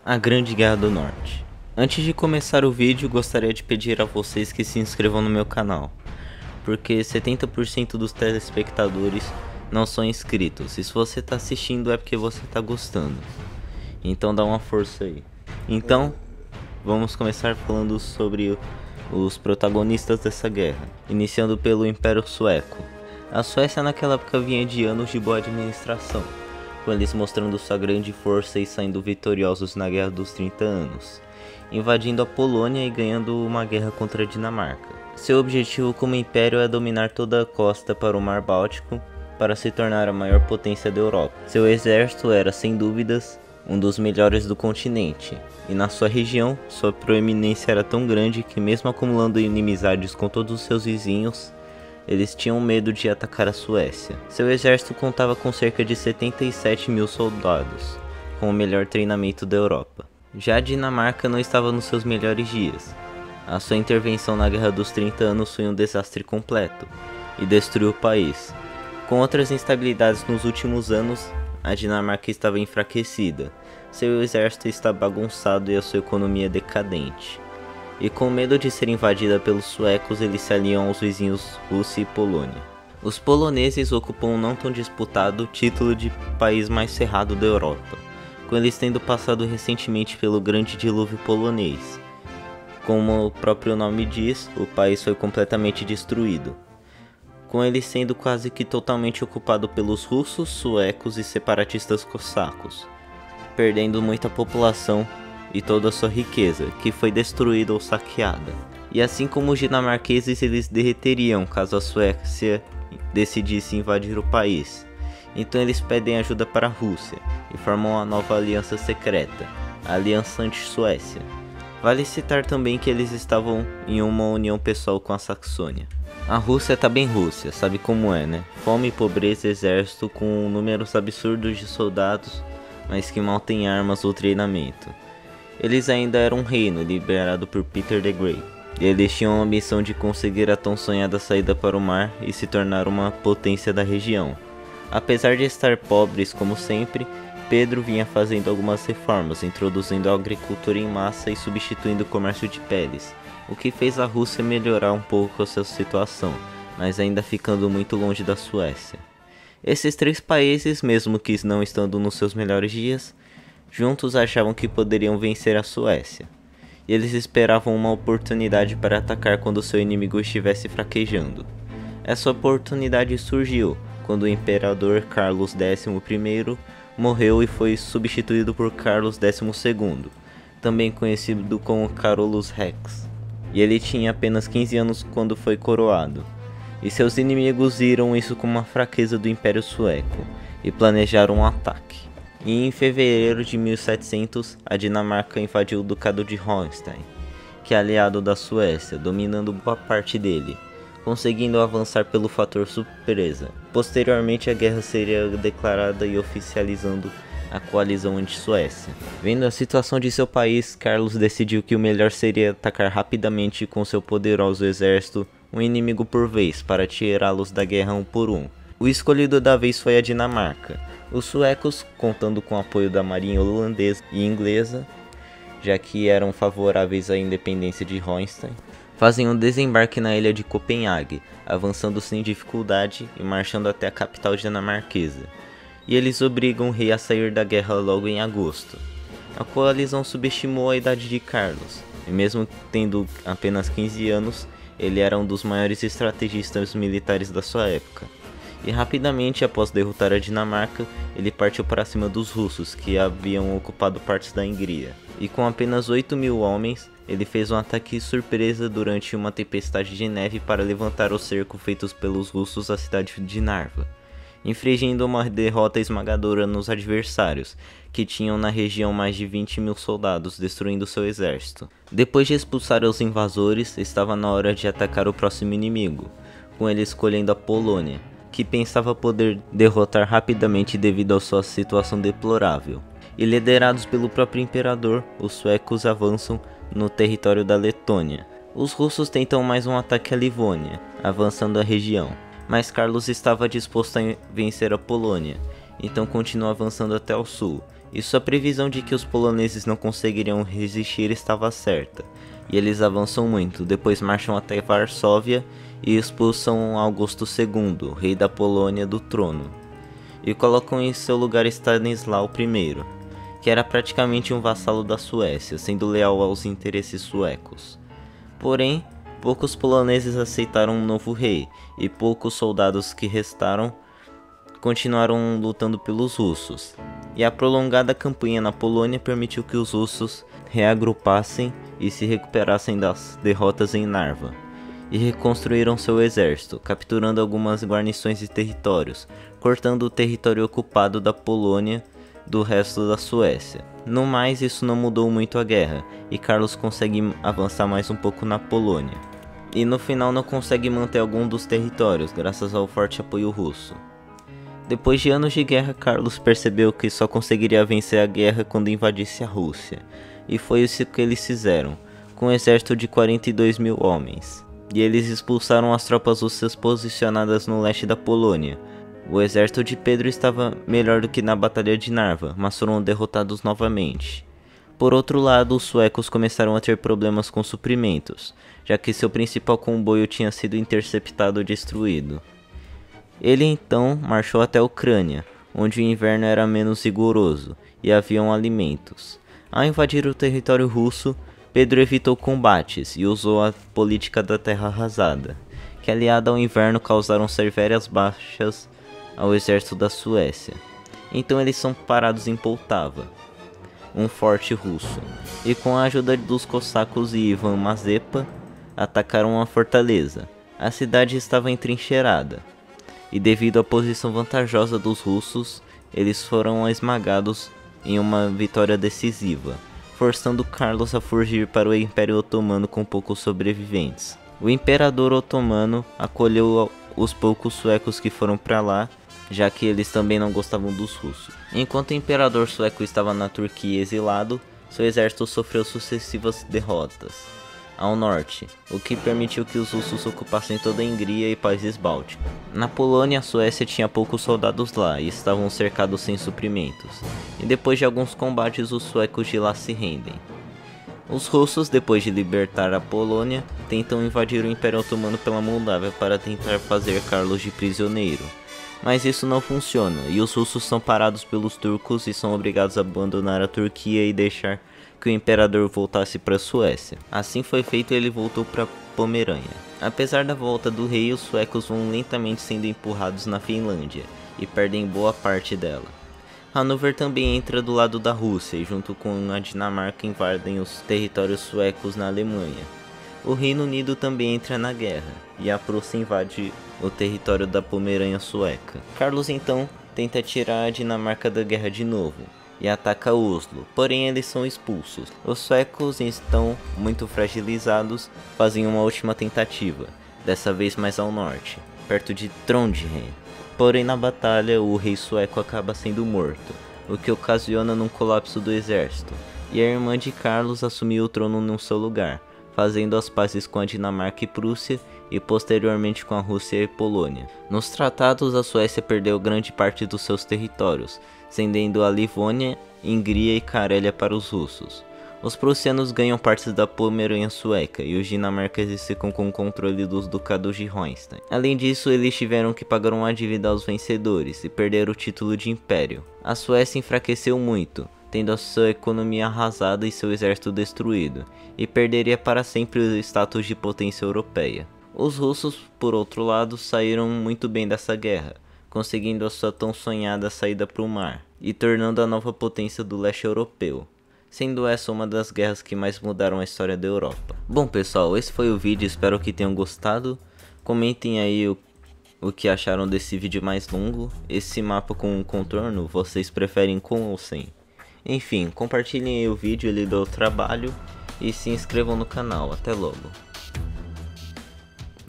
A Grande Guerra do Norte. Antes de começar o vídeo, gostaria de pedir a vocês que se inscrevam no meu canal, porque 70% dos telespectadores não são inscritos, e se você está assistindo é porque você está gostando, então dá uma força aí. Então, vamos começar falando sobre os protagonistas dessa guerra, iniciando pelo Império Sueco. A Suécia naquela época vinha de anos de boa administração, com eles mostrando sua grande força e saindo vitoriosos na Guerra dos 30 Anos, invadindo a Polônia e ganhando uma guerra contra a Dinamarca. Seu objetivo como império é dominar toda a costa para o Mar Báltico para se tornar a maior potência da Europa. Seu exército era, sem dúvidas, um dos melhores do continente, e na sua região, sua proeminência era tão grande que, mesmo acumulando inimizades com todos os seus vizinhos, eles tinham medo de atacar a Suécia. Seu exército contava com cerca de 77 mil soldados, com o melhor treinamento da Europa. Já a Dinamarca não estava nos seus melhores dias. A sua intervenção na Guerra dos 30 Anos foi um desastre completo, e destruiu o país. Com outras instabilidades nos últimos anos, a Dinamarca estava enfraquecida, seu exército está bagunçado e a sua economia decadente. E com medo de ser invadida pelos suecos, eles se aliam aos vizinhos Rússia e Polônia. Os poloneses ocupam um não tão disputado título de país mais cerrado da Europa, com eles tendo passado recentemente pelo grande dilúvio polonês. Como o próprio nome diz, o país foi completamente destruído, com ele sendo quase que totalmente ocupado pelos russos, suecos e separatistas cossacos, perdendo muita população e toda a sua riqueza, que foi destruída ou saqueada. E assim como os dinamarqueses, eles derreteriam caso a Suécia decidisse invadir o país. Então eles pedem ajuda para a Rússia e formam uma nova aliança secreta, a Aliança Anti-Suécia. Vale citar também que eles estavam em uma união pessoal com a Saxônia. A Rússia tá bem Rússia, sabe como é, né? Fome, pobreza, exército com números absurdos de soldados, mas que mal têm armas ou treinamento. Eles ainda eram um reino liderado por Peter the Great, e eles tinham a ambição de conseguir a tão sonhada saída para o mar e se tornar uma potência da região. Apesar de estar pobres como sempre, Pedro vinha fazendo algumas reformas, introduzindo a agricultura em massa e substituindo o comércio de peles, o que fez a Rússia melhorar um pouco a sua situação, mas ainda ficando muito longe da Suécia. Esses três países, mesmo que não estando nos seus melhores dias, juntos achavam que poderiam vencer a Suécia, e eles esperavam uma oportunidade para atacar quando seu inimigo estivesse fraquejando. Essa oportunidade surgiu quando o imperador Carlos XI morreu e foi substituído por Carlos XII, também conhecido como Carolus Rex, e ele tinha apenas 15 anos quando foi coroado, e seus inimigos viram isso como uma fraqueza do Império Sueco, e planejaram um ataque. E em fevereiro de 1700, a Dinamarca invadiu o Ducado de Holstein, que é aliado da Suécia, dominando boa parte dele, conseguindo avançar pelo fator surpresa. Posteriormente, a guerra seria declarada e oficializando a coalizão anti-Suécia. Vendo a situação de seu país, Carlos decidiu que o melhor seria atacar rapidamente com seu poderoso exército um inimigo por vez, para tirá-los da guerra um por um. O escolhido da vez foi a Dinamarca. Os suecos, contando com o apoio da marinha holandesa e inglesa, já que eram favoráveis à independência de Holstein, fazem um desembarque na ilha de Copenhague, avançando sem dificuldade e marchando até a capital dinamarquesa. E eles obrigam o rei a sair da guerra logo em agosto. A coalizão subestimou a idade de Carlos, e mesmo tendo apenas 15 anos, ele era um dos maiores estrategistas militares da sua época. E rapidamente, após derrotar a Dinamarca, ele partiu para cima dos russos, que haviam ocupado partes da Hungria. E com apenas 8 mil homens, ele fez um ataque surpresa durante uma tempestade de neve para levantar o cerco feito pelos russos à cidade de Narva, infligindo uma derrota esmagadora nos adversários, que tinham na região mais de 20 mil soldados, destruindo seu exército. Depois de expulsar os invasores, estava na hora de atacar o próximo inimigo, com ele escolhendo a Polônia, que pensava poder derrotar rapidamente devido à sua situação deplorável. E liderados pelo próprio imperador, os suecos avançam no território da Letônia. Os russos tentam mais um ataque à Livônia, avançando a região, mas Carlos estava disposto a vencer a Polônia, então continuou avançando até o sul, e sua previsão de que os poloneses não conseguiriam resistir estava certa, e eles avançam muito, depois marcham até Varsóvia e expulsam Augusto II, rei da Polônia, do trono, e colocam em seu lugar Stanislau I, que era praticamente um vassalo da Suécia, sendo leal aos interesses suecos. Porém, poucos poloneses aceitaram um novo rei, e poucos soldados que restaram continuaram lutando pelos russos, e a prolongada campanha na Polônia permitiu que os russos reagrupassem e se recuperassem das derrotas em Narva, e reconstruíram seu exército, capturando algumas guarnições e territórios, cortando o território ocupado da Polônia do resto da Suécia. No mais, isso não mudou muito a guerra, e Carlos consegue avançar mais um pouco na Polônia, e no final não consegue manter algum dos territórios, graças ao forte apoio russo. Depois de anos de guerra, Carlos percebeu que só conseguiria vencer a guerra quando invadisse a Rússia, e foi isso que eles fizeram, com um exército de 42 mil homens. E eles expulsaram as tropas russas posicionadas no leste da Polônia. O exército de Pedro estava melhor do que na Batalha de Narva, mas foram derrotados novamente. Por outro lado, os suecos começaram a ter problemas com suprimentos, já que seu principal comboio tinha sido interceptado e destruído. Ele então marchou até a Ucrânia, onde o inverno era menos rigoroso e haviam alimentos. Ao invadir o território russo, Pedro evitou combates e usou a política da terra arrasada, que aliada ao inverno causaram severas baixas ao exército da Suécia. Então eles são parados em Poltava, um forte russo, e com a ajuda dos cossacos e Ivan Mazepa, atacaram a fortaleza. A cidade estava entrincheirada, e devido à posição vantajosa dos russos, eles foram esmagados em uma vitória decisiva, forçando Carlos a fugir para o Império Otomano com poucos sobreviventes. O Imperador Otomano acolheu os poucos suecos que foram para lá, já que eles também não gostavam dos russos. Enquanto o Imperador sueco estava na Turquia exilado, seu exército sofreu sucessivas derrotas ao norte, o que permitiu que os russos ocupassem toda a Hungria e países bálticos. Na Polônia, a Suécia tinha poucos soldados lá e estavam cercados sem suprimentos, e depois de alguns combates os suecos de lá se rendem. Os russos, depois de libertar a Polônia, tentam invadir o Império Otomano pela Moldávia para tentar fazer Carlos de prisioneiro, mas isso não funciona, e os russos são parados pelos turcos e são obrigados a abandonar a Turquia e deixar que o imperador voltasse para a Suécia. Assim foi feito e ele voltou para Pomerânia. Apesar da volta do rei, os suecos vão lentamente sendo empurrados na Finlândia e perdem boa parte dela. Hanover também entra do lado da Rússia e junto com a Dinamarca invadem os territórios suecos na Alemanha. O Reino Unido também entra na guerra e a Prússia invade o território da Pomerânia sueca. Carlos então tenta tirar a Dinamarca da guerra de novo e ataca Oslo, porém eles são expulsos. Os suecos estão muito fragilizados, fazem uma última tentativa, dessa vez mais ao norte, perto de Trondheim. Porém na batalha o rei sueco acaba sendo morto, o que ocasiona um colapso do exército, e a irmã de Carlos assumiu o trono no seu lugar, fazendo as pazes com a Dinamarca e Prússia e posteriormente com a Rússia e Polônia. Nos tratados, a Suécia perdeu grande parte dos seus territórios, cedendo a Livônia, Hungria e Carélia para os russos. Os prussianos ganham partes da Pomerânia sueca e os dinamarqueses ficam com o controle dos ducados de Hohenstein. Além disso, eles tiveram que pagar uma dívida aos vencedores e perderam o título de império. A Suécia enfraqueceu muito, tendo a sua economia arrasada e seu exército destruído, e perderia para sempre o status de potência europeia. Os russos, por outro lado, saíram muito bem dessa guerra, conseguindo a sua tão sonhada saída para o mar, e tornando a nova potência do leste europeu, sendo essa uma das guerras que mais mudaram a história da Europa. Bom pessoal, esse foi o vídeo, espero que tenham gostado. Comentem aí o que acharam desse vídeo mais longo. Esse mapa com contorno, vocês preferem com ou sem? Enfim, compartilhem aí o vídeo, ele deu trabalho, e se inscrevam no canal. Até logo.